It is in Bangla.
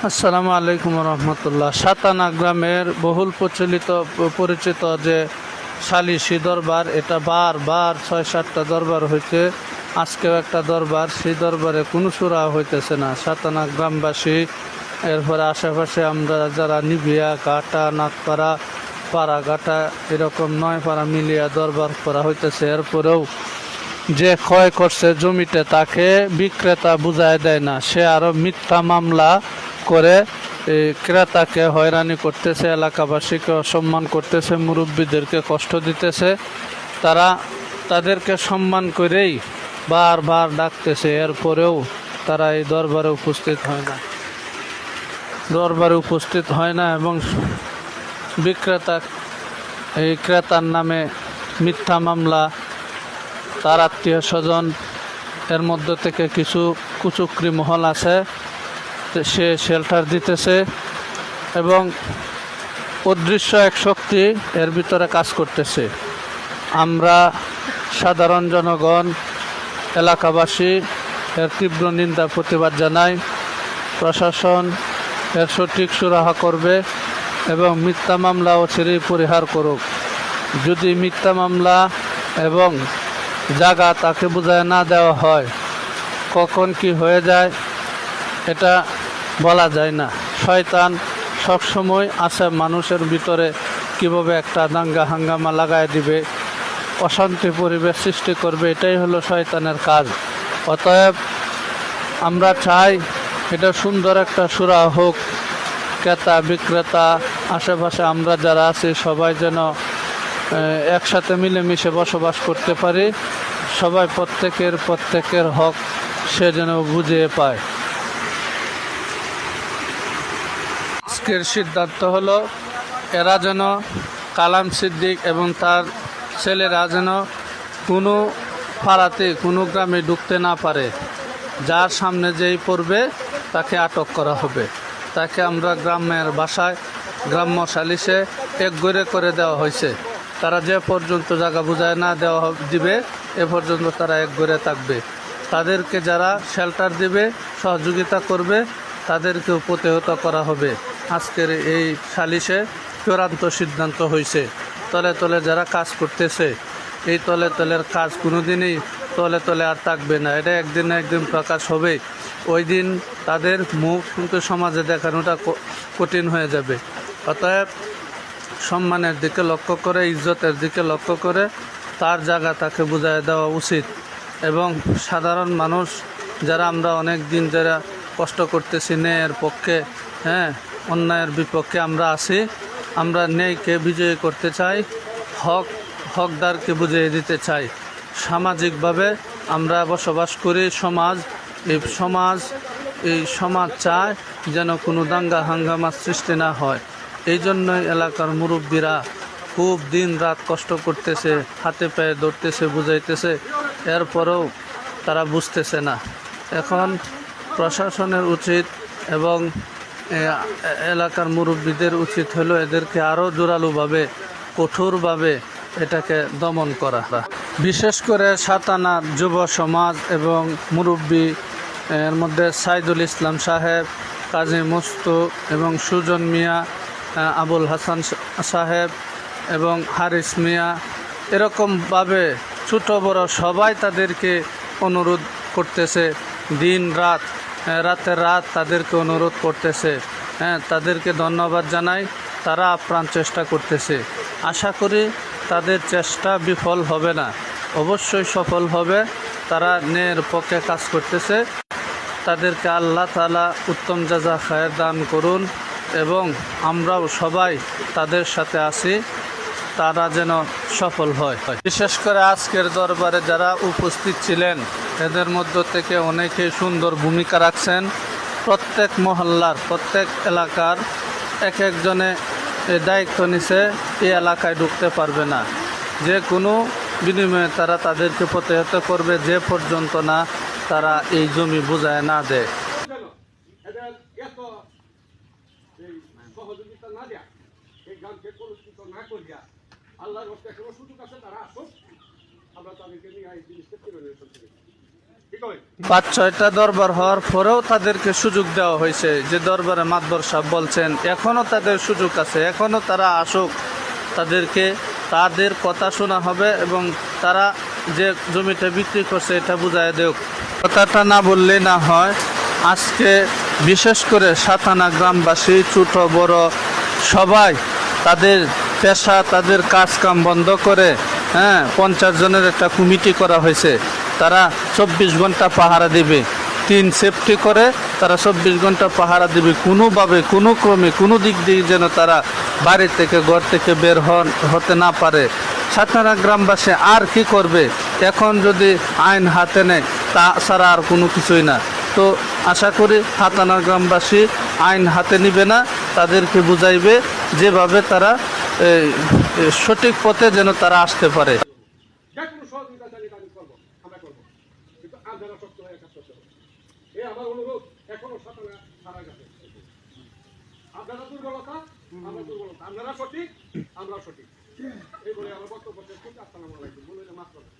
আসসালামু আলাইকুম রহমতুল্লাহ। সাতানা গ্রামের বহুল পরিচিত যে সালিশি দরবার, এটা বার 6-7টা দরবার হইতে আজকেও একটা দরবার, সেই দরবারে কোনো সুরা হইতেছে না। সাতানা গ্রামবাসী, এরপরে আশেপাশে আমরা যারা নিবিয়া, ঘাটা, নাথপাড়া, পাড়াঘাটা, এরকম 9 পাড়া মিলিয়া দরবার করা হইতেছে। এরপরেও যে ক্ষয় করছে জমিতে তাকে বিক্রেতা বুঝায় দেয় না, সে আরো মিথ্যা মামলা করে ক্রেতাকে হয়রানি করতেছে, এলাকাবাসীকে অসম্মান করতেছে, মুরব্বীদেরকে কষ্ট দিতেছে। তাদেরকে সম্মান করেই বারবার ডাকতেছে, এরপরেও তারা এই দরবারে উপস্থিত হয় না এবং ক্রেতার নামে মিথ্যা মামলা, তার আত্মীয় স্বজন, এর মধ্যে থেকে কিছু কুচক্রি মহল আছে, সে শেল্টার দিতেছে এবং অদৃশ্য এক শক্তি এর ভিতরে কাজ করতেছে। আমরা সাধারণ জনগণ, এলাকাবাসী এর তীব্র নিন্দা প্রতিবাদ জানাই। প্রশাসন এর সঠিক সুরাহা করবে এবং মিথ্যা মামলা অচিরেই পরিহার করুক। যদি মিথ্যা মামলা এবং জায়গা তাকে বুঝায় না দেওয়া হয়, কখন কি হয়ে যায় এটা বলা যায় না। শয়তান সবসময় আছে মানুষের ভিতরে, কিভাবে একটা দাঙ্গা হাঙ্গামা লাগায় দিবে, অশান্তি পরিবেশ সৃষ্টি করবে, এটাই হলো শয়তানের কাজ। অতএব আমরা চাই এটা সুন্দর একটা সুরাহা হোক। ক্রেতা বিক্রেতা, আশেপাশে আমরা যারা আছি সবাই যেন একসাথে মিলেমিশে বসবাস করতে পারি। সবাই প্রত্যেকের হক সে যেন বুঝিয়ে পায়। আজকের সিদ্ধান্ত হলো এরা যেন, কালাম সিদ্দিক এবং তার ছেলেরা যেন কোনো পাড়াতে, কোনো গ্রামে ঢুকতে না পারে। যার সামনে যেই পড়বে তাকে আটক করা হবে। তাকে আমরা গ্রামের ভাষায় গ্রাম্য সালিশে একগরে করে দেওয়া হয়েছে। তারা যে পর্যন্ত জায়গা বুঝায় না দিবে এ পর্যন্ত তারা একগরে থাকবে। তাদেরকে যারা শেল্টার দিবে, সহযোগিতা করবে, তাদেরকেও প্রতিহত করা হবে। আজকের এই সালিশে চূড়ান্ত সিদ্ধান্ত হয়েছে। তলে যারা কাজ করতেছে, এই তলের কাজ কোনোদিনই তলে আর থাকবে না। এটা একদিন না একদিন প্রকাশ হবে। ওই দিন তাদের মুখ কিন্তু সমাজে দেখানোটা কঠিন হয়ে যাবে। অতএব সম্মানের দিকে লক্ষ্য করে, ইজ্জতের দিকে লক্ষ্য করে তার জায়গা তাকে বুঝায় দেওয়া উচিত। এবং সাধারণ মানুষ যারা আমরা অনেক দিন যারা কষ্ট করতেছি ন্যায়ের পক্ষে, অন্যায়ের বিপক্ষে আমরা আছি। আমরা ন্যায়কে বিজয়ী করতে চাই, হকদারকে বুঝিয়ে দিতে চাই। সামাজিকভাবে আমরা বসবাস করি, এই সমাজ চায় যেন কোনো দাঙ্গা হাঙ্গামার সৃষ্টি না হয়। এই জন্যই এলাকার মুরব্বীরা খুব দিন রাত কষ্ট করতেছে, হাতে পায়ে ধরতেছে, বুঝাইতেছে, এরপরেও তারা বুঝতেছে না। এখন প্রশাসনের উচিত এবং এলাকার মুরব্বীদের উচিত হলো এদেরকে আরও জোরালোভাবে, কঠোরভাবে এটাকে দমন করা। বিশেষ করে সাতানার যুব সমাজ এবং মুরব্বী, এর মধ্যে সাইদুল ইসলাম সাহেব, কাজী মস্তু এবং সুজন মিয়া, আবুল হাসান সাহেব এবং হারিস মিয়া, এরকমভাবে ছোট বড় সবাই তাদেরকে অনুরোধ করতেছে, দিন রাতের রাত তাদেরকে অনুরোধ করতেছে। তাদেরকে ধন্যবাদ জানাই, তারা আপ্রাণ চেষ্টা করতেছে। আশা করি তাদের চেষ্টা বিফল হবে না, অবশ্যই সফল হবে। তারা ন্যায়ের পক্ষে কাজ করতেছে। তাদেরকে আল্লাহ তাআলা উত্তম জাযা খায়ের দান করুন এবং আমরাও সবাই তাদের সাথে আছি, তারা যেন সফল হয়। বিশেষ করে আজকের দরবারে যারা উপস্থিত ছিলেন এদের মধ্য থেকে অনেকেই সুন্দর ভূমিকা রাখছেন। প্রত্যেক মহল্লার, প্রত্যেক এলাকার এক একজনে দায়িত্ব নিছে, এই এলাকায় ঢুকতে পারবে না। যে কোনো বিনিময়ে তারা তাদেরকে প্রতিহত করবে, যে পর্যন্ত না তারা এই জমি বুঝায় না দেয়। আল্লাহর রাস্তায় কোনো সুযোগ আছে, তারা আসুক, আমরা তাদেরকে নিয়ে এই জিনিসটা 5-6টা দরবার হওয়ার পরেও তাদেরকে সুযোগ দেওয়া হয়েছে, যে দরবারে মাতবর সাহেব বলছেন এখনও তাদের সুযোগ আছে, এখনও তারা আসুক, তাদেরকে তাদের কথা শোনা হবে এবং তারা যে জমিটা বিক্রি করছে এটা বুঝায় দেওক। কথাটা না বললে না হয়। আজকে বিশেষ করে সাতানা গ্রামবাসী ছোট বড় সবাই তাদের পেশা তাদের কাজকাম বন্ধ করে 50 জনের একটা কমিটি করা হয়েছে। তারা 24 ঘন্টা পাহারা দেবে, 3 সেফটি করে তারা 24 ঘন্টা পাহারা দেবে। কোনোভাবে কোনো ক্রমে কোনো দিক দিয়ে যেন তারা বাড়ি থেকে ঘর থেকে বের হতে না পারে। সাতানা গ্রামবাসী আর কি করবে এখন যদি আইন হাতে নেয়, তা ছাড়া আর কোনো কিছুই না। তো আশা করি সাতানা গ্রামবাসী আইন হাতে নিবে না, তাদেরকে বুঝাইবে যেভাবে তারা সঠিক পথে যেন তারা আসতে পারে। আমার অনুরোধ এখনো সাতানা থানার কাছে, আপনারা দুর্বলতা আমরা দুর্বলতা, আপনারা সঠিক আমরা সঠিক, এই বলে আমার বক্তব্য শেষ করতে আসসালামু আলাইকুম বলে মাফ করবেন।